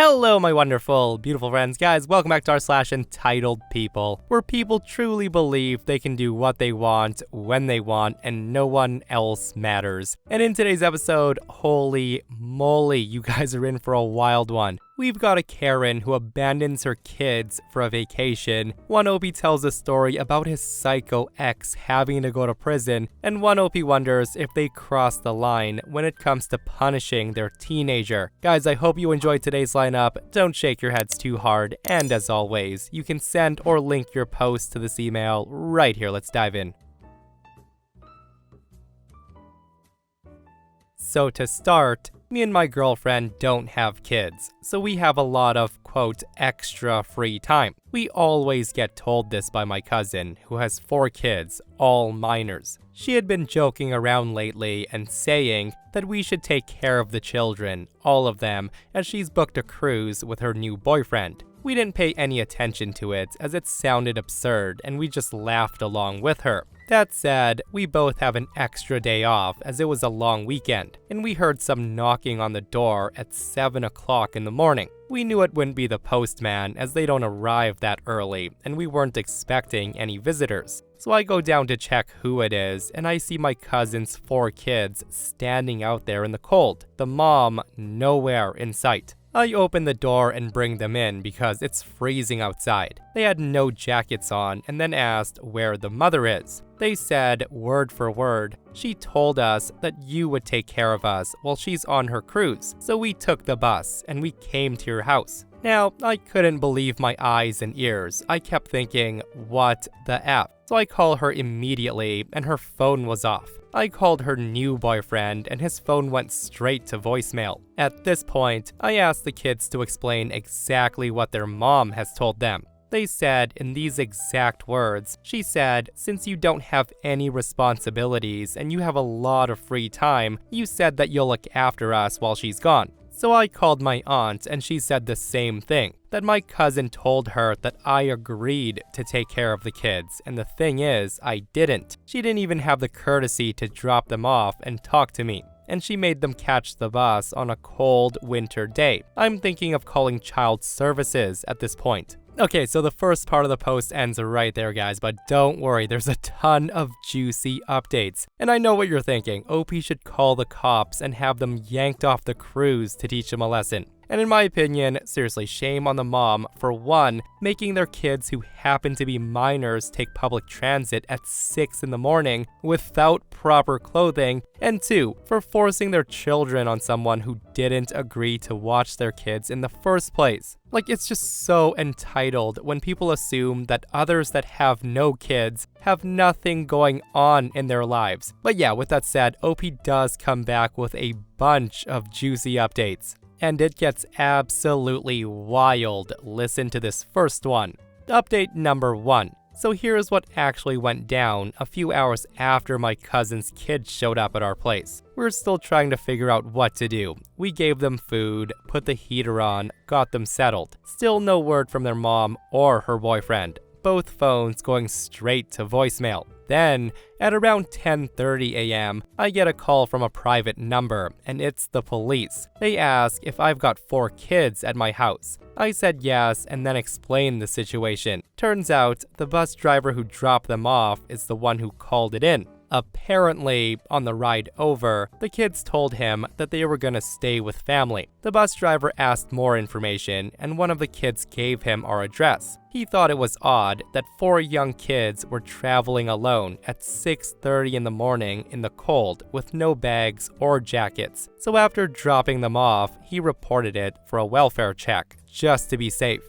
Hello, my wonderful, beautiful friends. Guys, welcome back to r/EntitledPeople, where people truly believe they can do what they want, when they want, and no one else matters. And in today's episode, holy moly, you guys are in for a wild one. We've got a Karen who abandons her kids for a vacation. One OP tells a story about his psycho ex having to go to prison, and one OP wonders if they cross the line when it comes to punishing their teenager. Guys, I hope you enjoyed today's lineup. Don't shake your heads too hard, and as always, you can send or link your post to this email right here. Let's dive in. So to start, me and my girlfriend don't have kids, so we have a lot of, quote, extra free time. We always get told this by my cousin, who has 4 kids, all minors. She had been joking around lately and saying that we should take care of the children, all of them, as she's booked a cruise with her new boyfriend. We didn't pay any attention to it as it sounded absurd, and we just laughed along with her. That said, we both have an extra day off as it was a long weekend, and we heard some knocking on the door at 7 o'clock in the morning. We knew it wouldn't be the postman as they don't arrive that early, and we weren't expecting any visitors. So I go down to check who it is, and I see my cousin's 4 kids standing out there in the cold. The mom nowhere in sight. I open the door and bring them in because it's freezing outside. They had no jackets on and then asked where the mother is. They said, word for word, she told us that you would take care of us while she's on her cruise. So we took the bus and we came to your house. Now, I couldn't believe my eyes and ears. I kept thinking, what the F? So I call her immediately and her phone was off. I called her new boyfriend and his phone went straight to voicemail. At this point, I asked the kids to explain exactly what their mom has told them. They said in these exact words, she said, since you don't have any responsibilities and you have a lot of free time, you said that you'll look after us while she's gone. So I called my aunt and she said the same thing, that my cousin told her that I agreed to take care of the kids, and the thing is, I didn't. She didn't even have the courtesy to drop them off and talk to me, and she made them catch the bus on a cold winter day. I'm thinking of calling child services at this point. Okay, so the first part of the post ends right there, guys, but don't worry, there's a ton of juicy updates. And I know what you're thinking, OP should call the cops and have them yanked off the cruise to teach them a lesson. And in my opinion, seriously, shame on the mom for 1, making their kids who happen to be minors take public transit at 6 in the morning without proper clothing, and 2, for forcing their children on someone who didn't agree to watch their kids in the first place. Like, it's just so entitled when people assume that others that have no kids have nothing going on in their lives. But yeah, with that said, OP does come back with a bunch of juicy updates. And it gets absolutely wild. Listen to this first one. Update number 1. So here's what actually went down a few hours after my cousin's kids showed up at our place. We're still trying to figure out what to do. We gave them food, put the heater on, got them settled. Still no word from their mom or her boyfriend. Both phones going straight to voicemail. Then, at around 10:30 a.m., I get a call from a private number, and it's the police. They ask if I've got 4 kids at my house. I said yes, and then explained the situation. Turns out, the bus driver who dropped them off is the one who called it in. Apparently, on the ride over, the kids told him that they were gonna stay with family. The bus driver asked more information, and one of the kids gave him our address. He thought it was odd that 4 young kids were traveling alone at 6:30 in the morning in the cold with no bags or jackets. So after dropping them off, he reported it for a welfare check, just to be safe.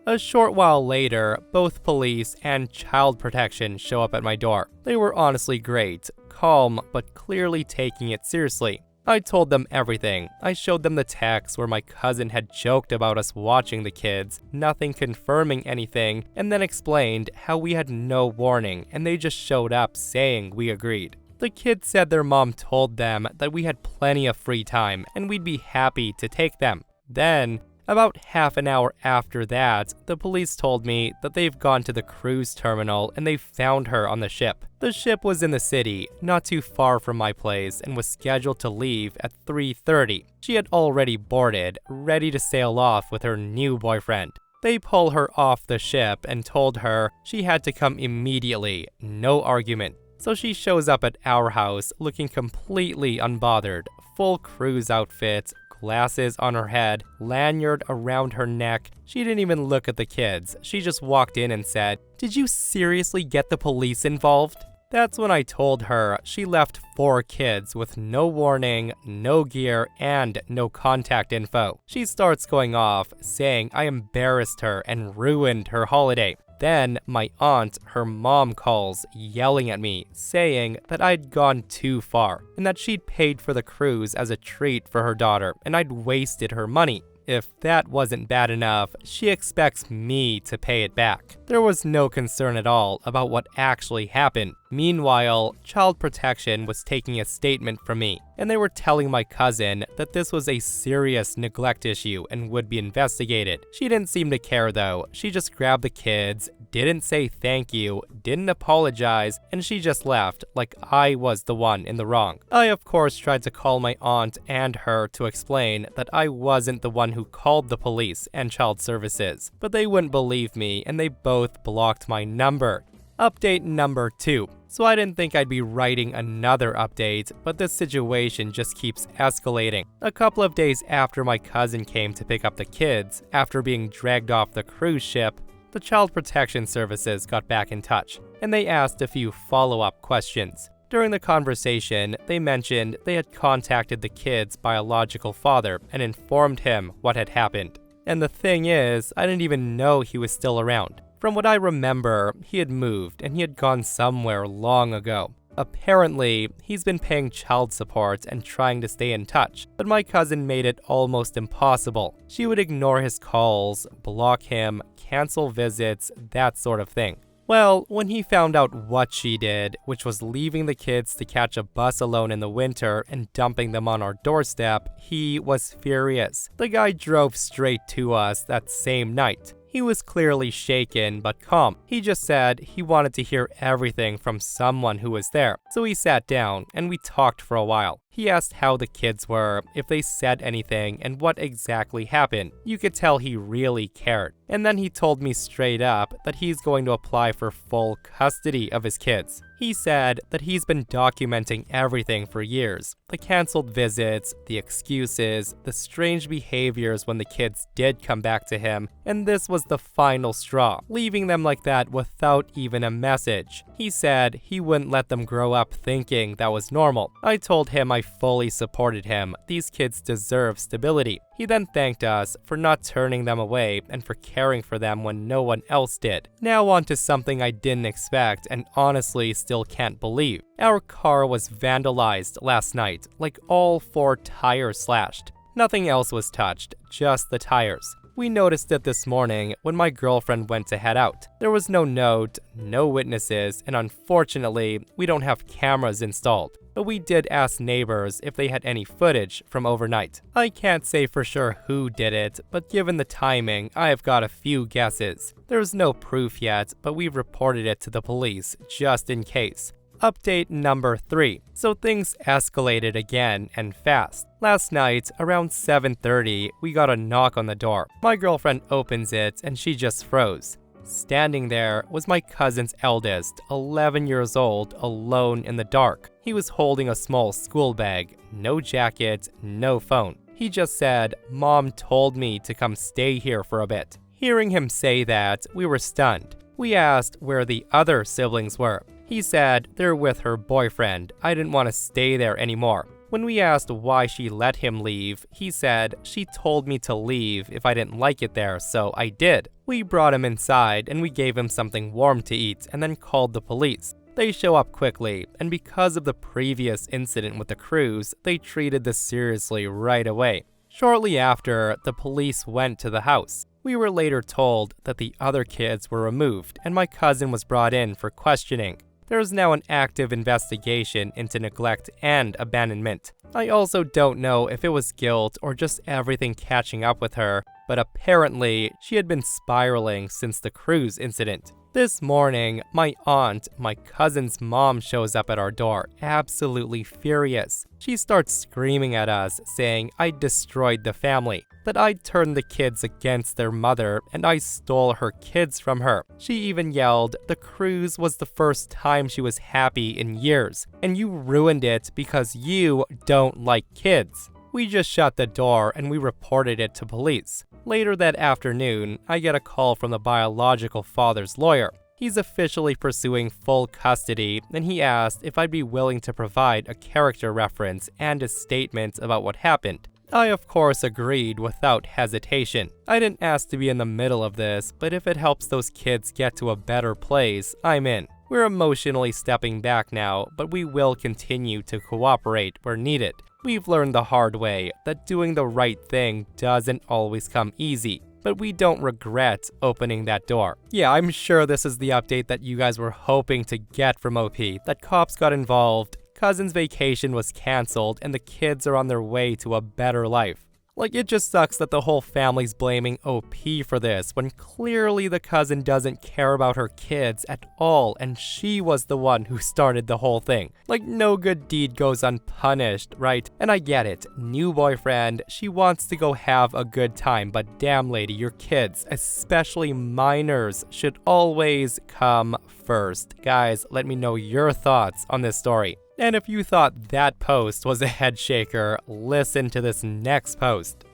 A short while later, both police and child protection show up at my door. They were honestly great, calm, but clearly taking it seriously. I told them everything. I showed them the text where my cousin had joked about us watching the kids, nothing confirming anything, and then explained how we had no warning and they just showed up saying we agreed. The kids said their mom told them that we had plenty of free time and we'd be happy to take them. Then, About half an hour after that, the police told me that they've gone to the cruise terminal and they found her on the ship. The ship was in the city, not too far from my place, and was scheduled to leave at 3:30. She had already boarded, ready to sail off with her new boyfriend. They pull her off the ship and told her she had to come immediately, no argument. So she shows up at our house looking completely unbothered, full cruise outfit, glasses on her head, lanyard around her neck. She didn't even look at the kids. She just walked in and said, "Did you seriously get the police involved?" That's when I told her she left 4 kids with no warning, no gear, and no contact info. She starts going off, saying I embarrassed her and ruined her holiday. Then my aunt, her mom, calls, yelling at me, saying that I'd gone too far, and that she'd paid for the cruise as a treat for her daughter, and I'd wasted her money. If that wasn't bad enough, she expects me to pay it back. There was no concern at all about what actually happened. Meanwhile, Child Protection was taking a statement from me, and they were telling my cousin that this was a serious neglect issue and would be investigated. She didn't seem to care though. She just grabbed the kids, didn't say thank you, didn't apologize, and she just left like I was the one in the wrong. I of course tried to call my aunt and her to explain that I wasn't the one who called the police and child services, but they wouldn't believe me and they both blocked my number. Update number 2. So I didn't think I'd be writing another update, but this situation just keeps escalating. A couple of days after my cousin came to pick up the kids, after being dragged off the cruise ship, the Child Protection Services got back in touch, and they asked a few follow-up questions. During the conversation, they mentioned they had contacted the kid's biological father and informed him what had happened. And the thing is, I didn't even know he was still around. From what I remember, he had moved and he had gone somewhere long ago. Apparently, he's been paying child support and trying to stay in touch, but my cousin made it almost impossible. She would ignore his calls, block him, cancel visits, that sort of thing. Well, when he found out what she did, which was leaving the kids to catch a bus alone in the winter and dumping them on our doorstep, he was furious. The guy drove straight to us that same night. He was clearly shaken but calm. He just said he wanted to hear everything from someone who was there. So we sat down and we talked for a while. He asked how the kids were, if they said anything, and what exactly happened. You could tell he really cared. And then he told me straight up that he's going to apply for full custody of his kids. He said that he's been documenting everything for years. The canceled visits, the excuses, the strange behaviors when the kids did come back to him, and this was the final straw, leaving them like that without even a message. He said he wouldn't let them grow up thinking that was normal. I told him I fully supported him. These kids deserve stability. He then thanked us for not turning them away and for caring for them when no one else did. Now on to something I didn't expect and honestly still can't believe. Our car was vandalized last night, like all 4 tires slashed. Nothing else was touched, just the tires. We noticed it this morning when my girlfriend went to head out. There was no note, no witnesses, and unfortunately, we don't have cameras installed. But we did ask neighbors if they had any footage from overnight. I can't say for sure who did it, but given the timing, I have got a few guesses. There's no proof yet, but we've reported it to the police, just in case. Update number 3. So things escalated again and fast. Last night, around 7:30, we got a knock on the door. My girlfriend opens it and she just froze. Standing there was my cousin's eldest, 11 years old, alone in the dark. He was holding a small school bag, no jacket, no phone. He just said, "Mom told me to come stay here for a bit." Hearing him say that, we were stunned. We asked where the other siblings were. He said they're with her boyfriend. I didn't want to stay there anymore. When we asked why she let him leave, he said she told me to leave if I didn't like it there, so I did. We brought him inside and we gave him something warm to eat and then called the police. They show up quickly, and because of the previous incident with the cruise, they treated this seriously right away. Shortly after, the police went to the house. We were later told that the other kids were removed and my cousin was brought in for questioning. There is now an active investigation into neglect and abandonment. I also don't know if it was guilt or just everything catching up with her, but apparently she had been spiraling since the cruise incident. This morning, my aunt, my cousin's mom, shows up at our door, absolutely furious. She starts screaming at us, saying I destroyed the family, that I turned the kids against their mother, and I stole her kids from her. She even yelled, the cruise was the first time she was happy in years, and you ruined it because you don't like kids. We just shut the door and we reported it to police. Later that afternoon, I get a call from the biological father's lawyer. He's officially pursuing full custody, and he asked if I'd be willing to provide a character reference and a statement about what happened. I of course agreed without hesitation. I didn't ask to be in the middle of this, but if it helps those kids get to a better place, I'm in. We're emotionally stepping back now, but we will continue to cooperate where needed. We've learned the hard way that doing the right thing doesn't always come easy, but we don't regret opening that door. Yeah, I'm sure this is the update that you guys were hoping to get from OP, that cops got involved, cousin's vacation was canceled, and the kids are on their way to a better life. Like, it just sucks that the whole family's blaming OP for this, when clearly the cousin doesn't care about her kids at all, and she was the one who started the whole thing. Like, no good deed goes unpunished, right? And I get it. New boyfriend, she wants to go have a good time, but damn lady, your kids, especially minors, should always come first. Guys, let me know your thoughts on this story. And if you thought that post was a head shaker, listen to this next post.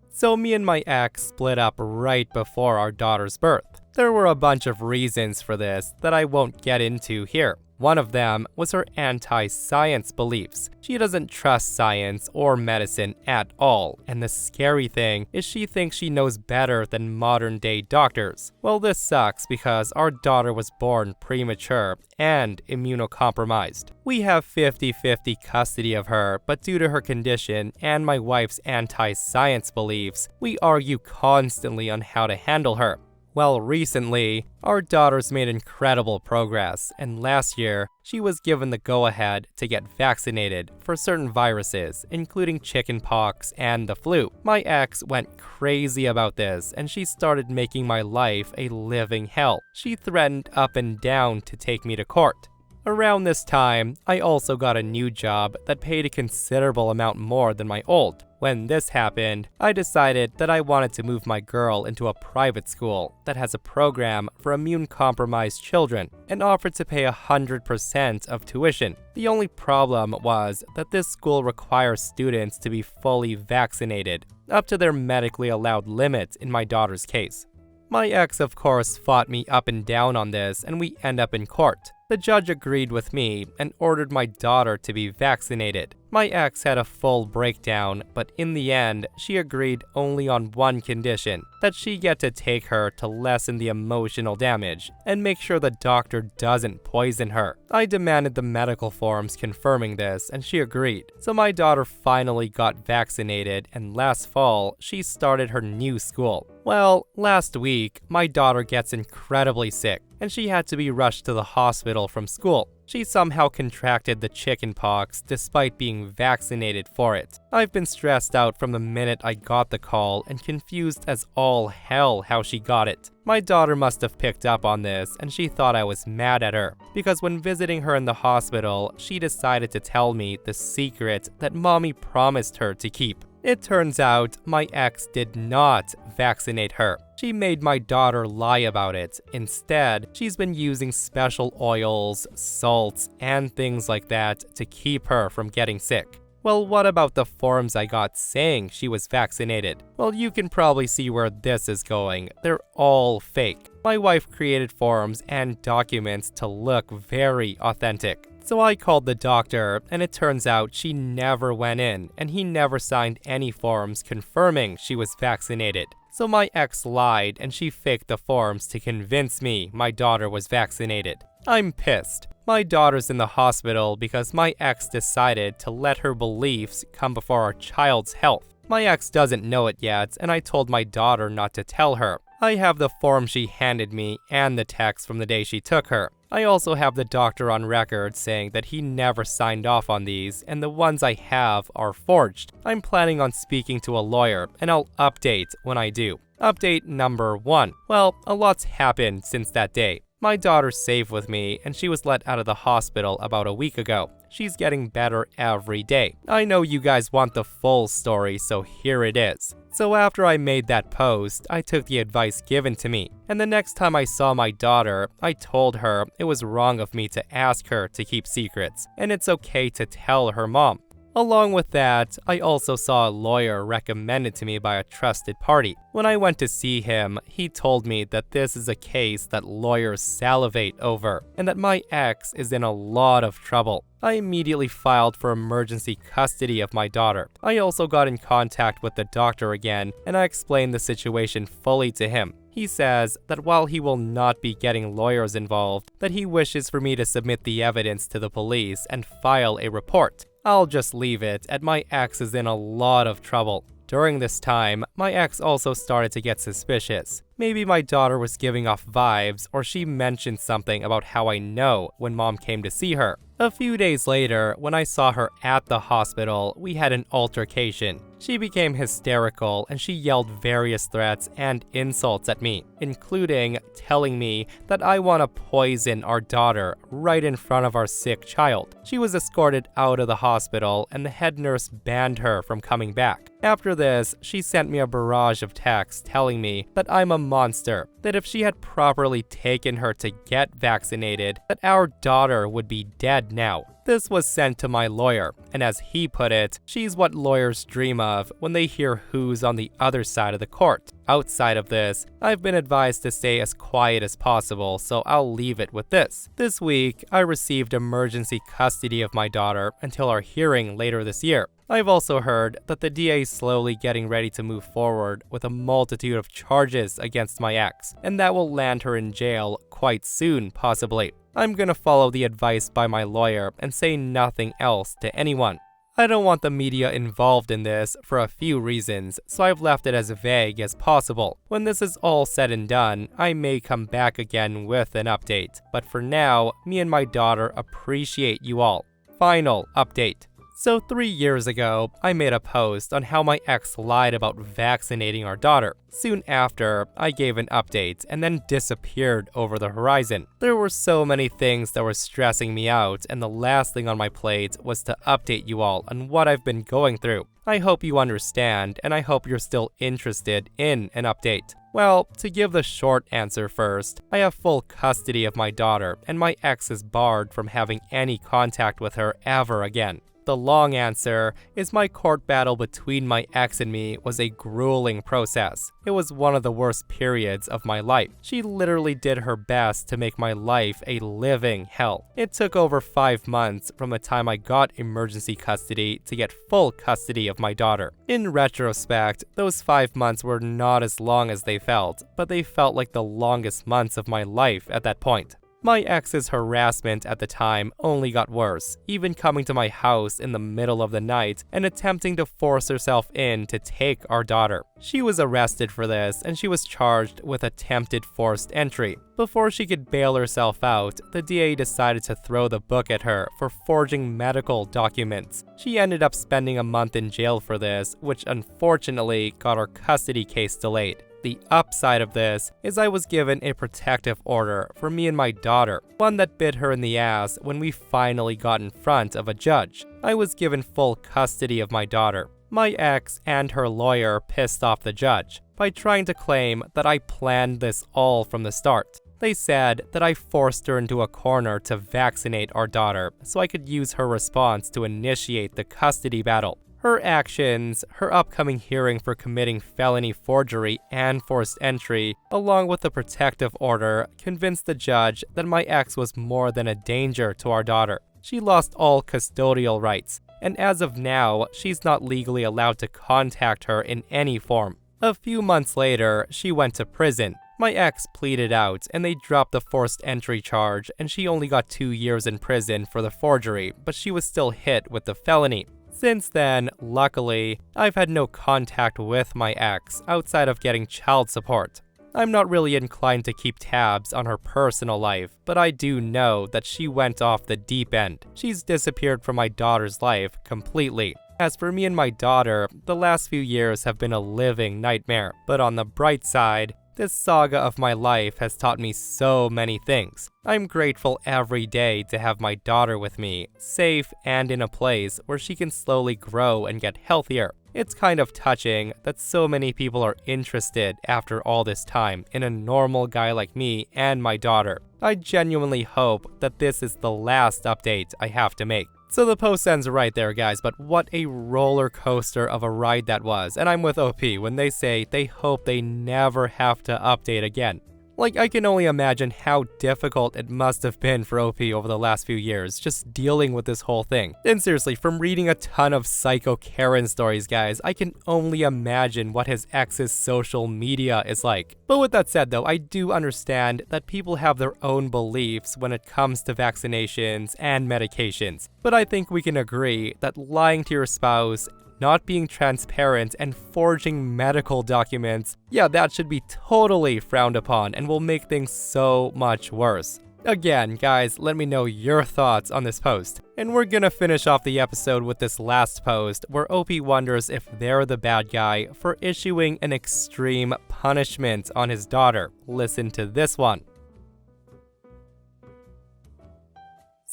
So me and my ex split up right before our daughter's birth. There were a bunch of reasons for this that I won't get into here. One of them was her anti-science beliefs. She doesn't trust science or medicine at all, and the scary thing is she thinks she knows better than modern-day doctors. Well, this sucks because our daughter was born premature and immunocompromised. We have 50-50 custody of her, but due to her condition and my wife's anti-science beliefs, we argue constantly on how to handle her. Well, recently, our daughter's made incredible progress, and last year, she was given the go-ahead to get vaccinated for certain viruses, including chickenpox and the flu. My ex went crazy about this, and she started making my life a living hell. She threatened up and down to take me to court. Around this time, I also got a new job that paid a considerable amount more than my old. When this happened, I decided that I wanted to move my girl into a private school that has a program for immune-compromised children and offered to pay 100% of tuition. The only problem was that this school requires students to be fully vaccinated, up to their medically allowed limit in my daughter's case. My ex, of course, fought me up and down on this, and we end up in court. The judge agreed with me and ordered my daughter to be vaccinated. My ex had a full breakdown, but in the end, she agreed only on one condition, that she get to take her to lessen the emotional damage and make sure the doctor doesn't poison her. I demanded the medical forms confirming this, and she agreed. So my daughter finally got vaccinated, and last fall, she started her new school. Well, last week, my daughter gets incredibly sick, and she had to be rushed to the hospital from school. She somehow contracted the chickenpox despite being vaccinated for it. I've been stressed out from the minute I got the call and confused as all hell how she got it. My daughter must have picked up on this, and she thought I was mad at her, because when visiting her in the hospital, she decided to tell me the secret that mommy promised her to keep. It turns out my ex did not vaccinate her. She made my daughter lie about it. Instead, she's been using special oils, salts, and things like that to keep her from getting sick. Well, what about the forms I got saying she was vaccinated? Well, you can probably see where this is going. They're all fake. My wife created forms and documents to look very authentic. So I called the doctor, and it turns out she never went in, and he never signed any forms confirming she was vaccinated. So my ex lied, and she faked the forms to convince me my daughter was vaccinated. I'm pissed. My daughter's in the hospital because my ex decided to let her beliefs come before our child's health. My ex doesn't know it yet, and I told my daughter not to tell her. I have the form she handed me and the text from the day she took her. I also have the doctor on record saying that he never signed off on these, and the ones I have are forged. I'm planning on speaking to a lawyer, and I'll update when I do. Update number 1. Well, a lot's happened since that day. My daughter's safe with me, and she was let out of the hospital about a week ago. She's getting better every day. I know you guys want the full story, so here it is. So after I made that post, I took the advice given to me, and the next time I saw my daughter, I told her it was wrong of me to ask her to keep secrets, and it's okay to tell her mom. Along with that, I also saw a lawyer recommended to me by a trusted party. When I went to see him, he told me that this is a case that lawyers salivate over, and that my ex is in a lot of trouble. I immediately filed for emergency custody of my daughter. I also got in contact with the doctor again, and I explained the situation fully to him. He says that while he will not be getting lawyers involved, that he wishes for me to submit the evidence to the police and file a report. I'll just leave it at my ex is in a lot of trouble. During this time, my ex also started to get suspicious. Maybe my daughter was giving off vibes, or she mentioned something about how I know when mom came to see her. A few days later, when I saw her at the hospital, we had an altercation. She became hysterical and she yelled various threats and insults at me, including telling me that I want to poison our daughter right in front of our sick child. She was escorted out of the hospital and the head nurse banned her from coming back. After this, she sent me a barrage of texts telling me that I'm a monster, that if she had properly taken her to get vaccinated, that our daughter would be dead now. This was sent to my lawyer, and as he put it, she's what lawyers dream of when they hear who's on the other side of the court. Outside of this, I've been advised to stay as quiet as possible, so I'll leave it with this. This week, I received emergency custody of my daughter until our hearing later this year. I've also heard that the DA is slowly getting ready to move forward with a multitude of charges against my ex, and that will land her in jail quite soon, possibly. I'm gonna follow the advice by my lawyer and say nothing else to anyone. I don't want the media involved in this for a few reasons, so I've left it as vague as possible. When this is all said and done, I may come back again with an update. But for now, me and my daughter appreciate you all. Final update. So 3 years ago, I made a post on how my ex lied about vaccinating our daughter. Soon after, I gave an update and then disappeared over the horizon. There were so many things that were stressing me out, and the last thing on my plate was to update you all on what I've been going through. I hope you understand, and I hope you're still interested in an update. Well, to give the short answer first, I have full custody of my daughter, and my ex is barred from having any contact with her ever again. The long answer is my court battle between my ex and me was a grueling process. It was one of the worst periods of my life. She literally did her best to make my life a living hell. It took over 5 months from the time I got emergency custody to get full custody of my daughter. In retrospect, those 5 months were not as long as they felt, but they felt like the longest months of my life at that point. My ex's harassment at the time only got worse, even coming to my house in the middle of the night and attempting to force herself in to take our daughter. She was arrested for this and she was charged with attempted forced entry. Before she could bail herself out, the DA decided to throw the book at her for forging medical documents. She ended up spending a month in jail for this, which unfortunately got our custody case delayed. The upside of this is I was given a protective order for me and my daughter, one that bit her in the ass when we finally got in front of a judge. I was given full custody of my daughter. My ex and her lawyer pissed off the judge by trying to claim that I planned this all from the start. They said that I forced her into a corner to vaccinate our daughter so I could use her response to initiate the custody battle. Her actions, her upcoming hearing for committing felony forgery and forced entry, along with the protective order, convinced the judge that my ex was more than a danger to our daughter. She lost all custodial rights, and as of now, she's not legally allowed to contact her in any form. A few months later, she went to prison. My ex pleaded out, and they dropped the forced entry charge, and she only got 2 years in prison for the forgery, but she was still hit with the felony. Since then, luckily, I've had no contact with my ex outside of getting child support. I'm not really inclined to keep tabs on her personal life, but I do know that she went off the deep end. She's disappeared from my daughter's life completely. As for me and my daughter, the last few years have been a living nightmare. But on the bright side, this saga of my life has taught me so many things. I'm grateful every day to have my daughter with me, safe and in a place where she can slowly grow and get healthier. It's kind of touching that so many people are interested after all this time in a normal guy like me and my daughter. I genuinely hope that this is the last update I have to make. So the post ends right there, guys, but what a roller coaster of a ride that was. And I'm with OP when they say they hope they never have to update again. Like, I can only imagine how difficult it must have been for OP over the last few years, just dealing with this whole thing. And seriously, from reading a ton of Psycho Karen stories, guys, I can only imagine what his ex's social media is like. But with that said, though, I do understand that people have their own beliefs when it comes to vaccinations and medications. But I think we can agree that lying to your spouse, not being transparent, and forging medical documents, yeah, that should be totally frowned upon and will make things so much worse. Again, guys, let me know your thoughts on this post. And we're gonna finish off the episode with this last post where OP wonders if they're the bad guy for issuing an extreme punishment on his daughter. Listen to this one.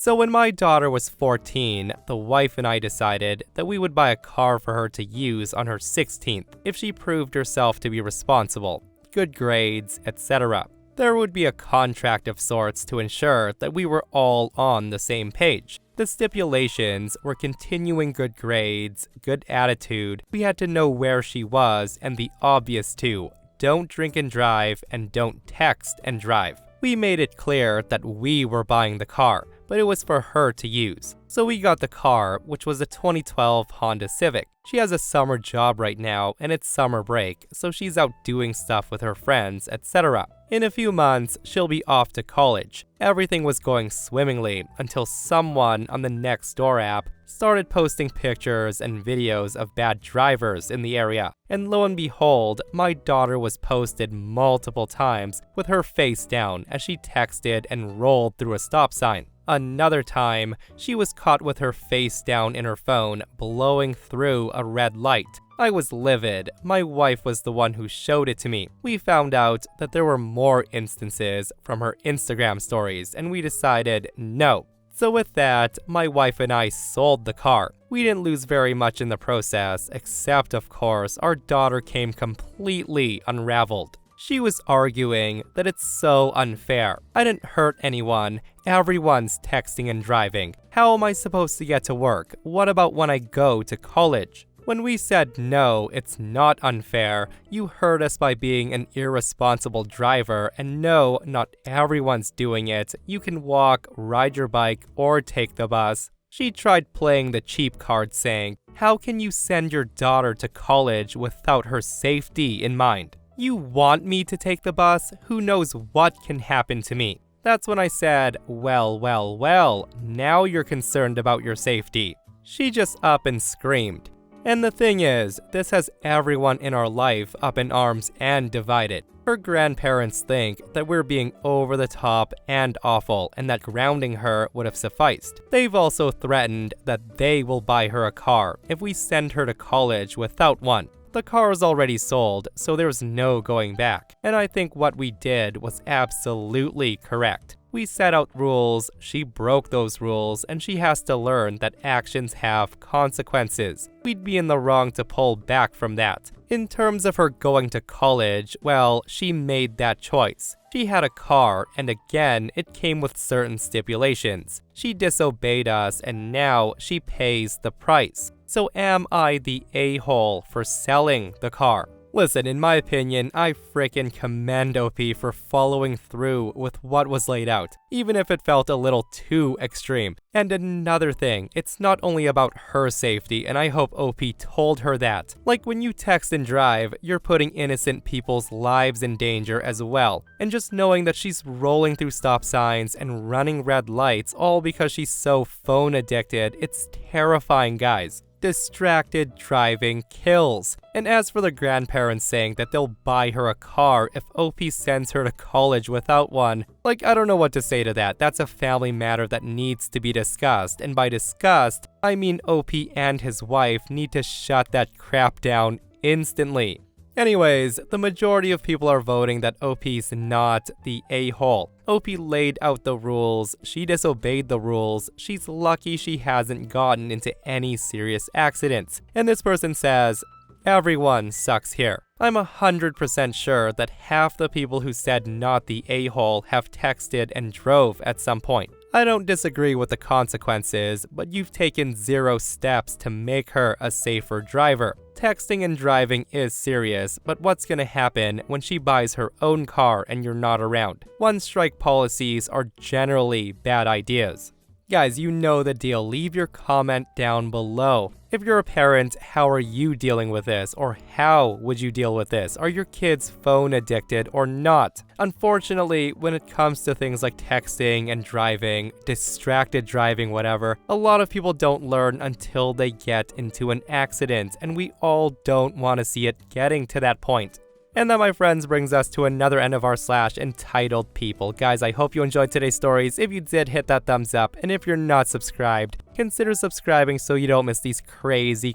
So when my daughter was 14, the wife and I decided that we would buy a car for her to use on her 16th if she proved herself to be responsible, good grades, etc. There would be a contract of sorts to ensure that we were all on the same page. The stipulations were continuing good grades, good attitude, we had to know where she was, and the obvious two, don't drink and drive, and don't text and drive. We made it clear that we were buying the car, but it was for her to use. So we got the car, which was a 2012 Honda Civic. She has a summer job right now, and it's summer break, so she's out doing stuff with her friends, etc. In a few months, she'll be off to college. Everything was going swimmingly until someone on the Nextdoor app started posting pictures and videos of bad drivers in the area. And lo and behold, my daughter was posted multiple times with her face down as she texted and rolled through a stop sign. Another time, she was caught with her face down in her phone, blowing through a red light. I was livid. My wife was the one who showed it to me. We found out that there were more instances from her Instagram stories, and we decided no. So with that, my wife and I sold the car. We didn't lose very much in the process, except of course, our daughter came completely unraveled. She was arguing that it's so unfair. I didn't hurt anyone. Everyone's texting and driving. How am I supposed to get to work? What about when I go to college? When we said no, it's not unfair, you hurt us by being an irresponsible driver, and no, not everyone's doing it. You can walk, ride your bike, or take the bus. She tried playing the cheap card saying, how can you send your daughter to college without her safety in mind? You want me to take the bus? Who knows what can happen to me? That's when I said, well, now you're concerned about your safety. She just up and screamed. And the thing is, this has everyone in our life up in arms and divided. Her grandparents think that we're being over the top and awful, and that grounding her would have sufficed. They've also threatened that they will buy her a car if we send her to college without one. The car is already sold, so there's no going back. And I think what we did was absolutely correct. We set out rules, she broke those rules, and she has to learn that actions have consequences. We'd be in the wrong to pull back from that. In terms of her going to college, well, she made that choice. She had a car, and again, it came with certain stipulations. She disobeyed us, and now she pays the price. So am I the a-hole for selling the car? Listen, in my opinion, I frickin' commend OP for following through with what was laid out, even if it felt a little too extreme. And another thing, it's not only about her safety, and I hope OP told her that. Like when you text and drive, you're putting innocent people's lives in danger as well. And just knowing that she's rolling through stop signs and running red lights all because she's so phone addicted, it's terrifying, guys. Distracted driving kills. And as for the grandparents saying that they'll buy her a car if OP sends her to college without one, like, I don't know what to say to that. That's a family matter that needs to be discussed. And by discussed, I mean OP and his wife need to shut that crap down instantly. Anyways, the majority of people are voting that OP's not the a-hole. OP laid out the rules, she disobeyed the rules, she's lucky she hasn't gotten into any serious accidents. And this person says, everyone sucks here. I'm 100% sure that half the people who said not the a-hole have texted and drove at some point. I don't disagree with the consequences, but you've taken 0 steps to make her a safer driver. Texting and driving is serious, but what's gonna happen when she buys her own car and you're not around? One-strike policies are generally bad ideas. Guys, you know the deal. Leave your comment down below. If you're a parent, how are you dealing with this? Or how would you deal with this? Are your kids phone addicted or not? Unfortunately, when it comes to things like texting and driving, distracted driving, whatever, a lot of people don't learn until they get into an accident, and we all don't want to see it getting to that point. And that, my friends, brings us to another end of our / entitled people. Guys, I hope you enjoyed today's stories. If you did, hit that thumbs up. And if you're not subscribed, consider subscribing so you don't miss these crazy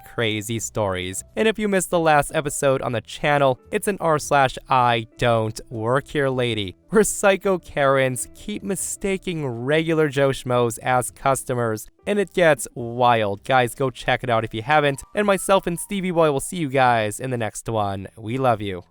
stories. And if you missed the last episode on the channel, it's an r/I don't work here lady, where psycho Karens keep mistaking regular Joe Schmoes as customers. And it gets wild. Guys, go check it out if you haven't. And myself and Stevie Boy will see you guys in the next one. We love you.